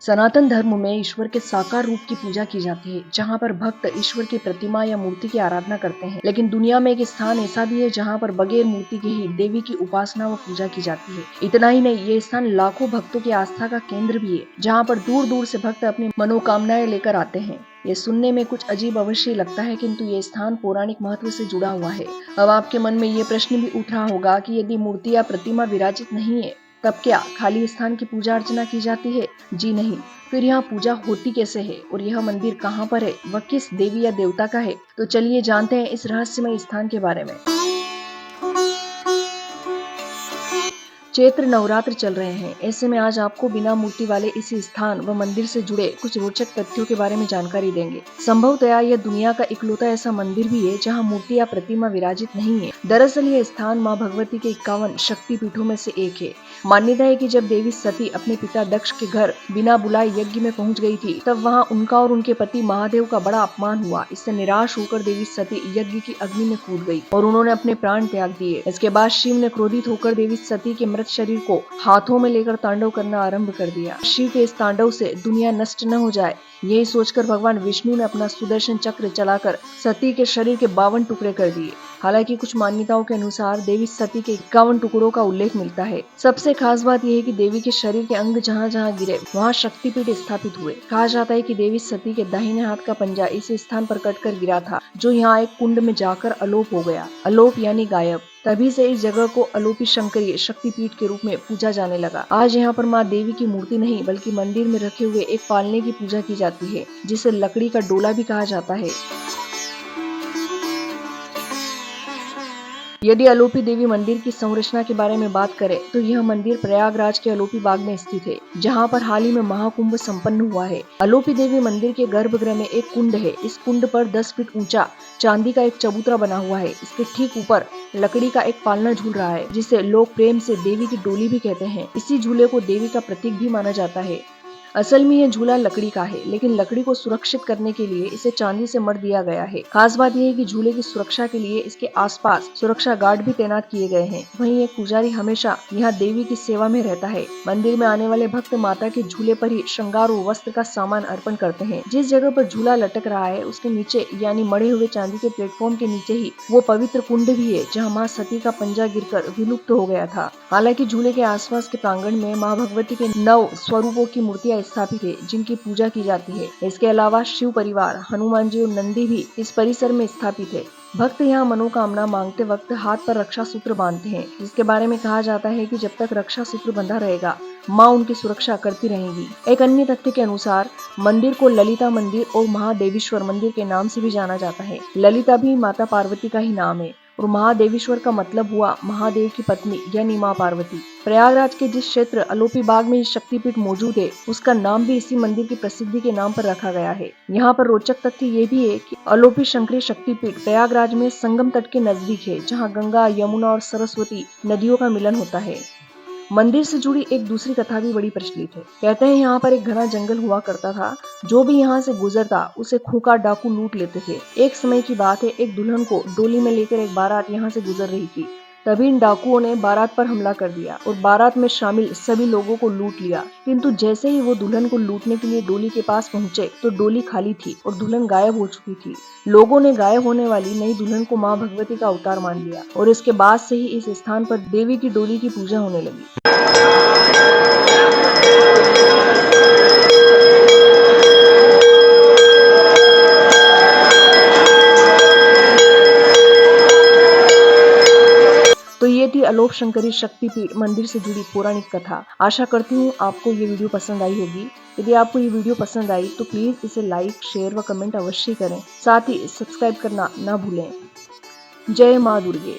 सनातन धर्म में ईश्वर के साकार रूप की पूजा की जाती है, जहाँ पर भक्त ईश्वर की प्रतिमा या मूर्ति की आराधना करते हैं। लेकिन दुनिया में एक स्थान ऐसा भी है जहाँ पर बगैर मूर्ति के ही देवी की उपासना व पूजा की जाती है। इतना ही नहीं, ये स्थान लाखों भक्तों की आस्था का केंद्र भी है, जहाँ पर दूर दूर से भक्त अपनी मनोकामनाएं लेकर आते हैं। ये सुनने में कुछ अजीब अवश्य लगता है, किंतु ये स्थान पौराणिक महत्व से जुड़ा हुआ है। अब आपके मन में ये प्रश्न भी उठ रहा होगा कि यदि मूर्ति या प्रतिमा विराजित नहीं है, तब क्या खाली स्थान की पूजा अर्चना की जाती है? जी नहीं। फिर यहाँ पूजा होती कैसे है और यह मंदिर कहाँ पर है, वह किस देवी या देवता का है? तो चलिए जानते हैं इस रहस्यमय स्थान के बारे में। चैत्र नवरात्र चल रहे हैं, ऐसे में आज आपको बिना मूर्ति वाले इस स्थान व मंदिर से जुड़े कुछ रोचक तथ्यों के बारे में जानकारी देंगे। संभवतया यह दुनिया का इकलौता ऐसा मंदिर भी है जहां मूर्ति या प्रतिमा विराजित नहीं है। दरअसल यह स्थान मां भगवती के 51 शक्ति पीठों में से एक है। मान्यता है कि जब देवी सती अपने पिता दक्ष के घर बिना बुलाए यज्ञ में पहुंच गई थी, तब वहां उनका और उनके पति महादेव का बड़ा अपमान हुआ। इससे निराश होकर देवी सती यज्ञ की अग्नि में कूद गई और उन्होंने अपने प्राण त्याग दिए। इसके बाद शिव ने क्रोधित होकर देवी सती के मृत शरीर को हाथों में लेकर तांडव करना आरंभ कर दिया। शिव के इस तांडव से दुनिया नष्ट न हो जाए, यही सोचकर भगवान विष्णु ने अपना सुदर्शन चक्र चलाकर सती के शरीर के 52 टुकड़े कर दिए। हालांकि कुछ मान्यताओं के अनुसार देवी सती के 51 टुकड़ों का उल्लेख मिलता है। सबसे खास बात यह है कि देवी के शरीर के अंग जहाँ जहाँ गिरे वहाँ शक्तिपीठ स्थापित हुए। कहा जाता है कि देवी सती के दाहिने हाथ का पंजा इस स्थान पर कटकर गिरा था, जो यहाँ एक कुंड में जाकर अलोप हो गया। अलोप यानी गायब। तभी से इस जगह को अलोपी शंकरी शक्तिपीठ के रूप में पूजा जाने लगा। आज यहाँ पर माँ देवी की मूर्ति नहीं, बल्कि मंदिर में रखे हुए एक पालने की पूजा की जाती है, जिसे लकड़ी का डोला भी कहा जाता है। यदि अलोपी देवी मंदिर की संरचना के बारे में बात करें, तो यह मंदिर प्रयागराज के अलोपी बाग में स्थित है, जहां पर हाल ही में महाकुंभ संपन्न हुआ है। अलोपी देवी मंदिर के गर्भगृह में एक कुंड है। इस कुंड पर 10 फीट ऊंचा चांदी का एक चबूतरा बना हुआ है। इसके ठीक ऊपर लकड़ी का एक पालना झूल रहा है, जिसे लोग प्रेम से देवी की डोली भी कहते हैं। इसी झूले को देवी का प्रतीक भी माना जाता है। असल में यह झूला लकड़ी का है, लेकिन लकड़ी को सुरक्षित करने के लिए इसे चांदी से मढ़ दिया गया है। खास बात यह है कि झूले की सुरक्षा के लिए इसके आसपास सुरक्षा गार्ड भी तैनात किए गए हैं। वहीं एक पुजारी हमेशा यहाँ देवी की सेवा में रहता है। मंदिर में आने वाले भक्त माता के झूले पर ही श्रृंगार और वस्त्र का सामान अर्पण करते हैं। जिस जगह पर झूला लटक रहा है, उसके नीचे यानी मढ़े हुए चांदी के प्लेटफॉर्म के नीचे ही वो पवित्र कुंड भी है, जहाँ माँ सती का पंजा गिरकर विलुप्त हो गया था। हालांकि झूले के आसपास के प्रांगण में माँ भगवती के 9 स्वरूपों की मूर्तियां स्थापित है, जिनकी पूजा की जाती है। इसके अलावा शिव परिवार, हनुमान जी और नंदी भी इस परिसर में स्थापित है। भक्त यहाँ मनोकामना मांगते वक्त हाथ पर रक्षा सूत्र बांधते हैं, जिसके बारे में कहा जाता है कि जब तक रक्षा सूत्र बंधा रहेगा, माँ उनकी सुरक्षा करती रहेंगी। एक अन्य तथ्य के अनुसार मंदिर को ललिता मंदिर और महादेवीश्वर मंदिर के नाम से भी जाना जाता है। ललिता भी माता पार्वती का ही नाम है और महादेवीश्वर का मतलब हुआ महादेव की पत्नी यानी माँ पार्वती। प्रयागराज के जिस क्षेत्र अलोपी बाग में शक्तिपीठ मौजूद है, उसका नाम भी इसी मंदिर की प्रसिद्धि के नाम पर रखा गया है। यहाँ पर रोचक तथ्य ये भी है कि अलोपी शंकरी शक्तिपीठ प्रयागराज में संगम तट के नजदीक है, जहाँ गंगा, यमुना और सरस्वती नदियों का मिलन होता है। मंदिर से जुड़ी एक दूसरी कथा भी बड़ी प्रचलित है। कहते हैं यहाँ पर एक घना जंगल हुआ करता था। जो भी यहाँ से गुजरता उसे खूंखार डाकू लूट लेते थे। एक समय की बात है, एक दुल्हन को डोली में लेकर एक बारात यहाँ से गुजर रही थी। तभी इन डाकुओं ने बारात पर हमला कर दिया और बारात में शामिल सभी लोगों को लूट लिया। किंतु जैसे ही वो दुल्हन को लूटने के लिए डोली के पास पहुंचे, तो डोली खाली थी और दुल्हन गायब हो चुकी थी। लोगों ने गायब होने वाली नई दुल्हन को माँ भगवती का अवतार मान लिया और इसके बाद से ही इस स्थान पर देवी की डोली की पूजा होने लगी। तो ये थी अलोप शंकरी शक्तिपीठ मंदिर से जुड़ी पौराणिक कथा। आशा करती हूँ आपको ये वीडियो पसंद आई होगी। यदि आपको ये वीडियो पसंद आई तो प्लीज इसे लाइक, शेयर व कमेंट अवश्य करें। साथ ही सब्सक्राइब करना ना भूलें। जय माँ दुर्गे।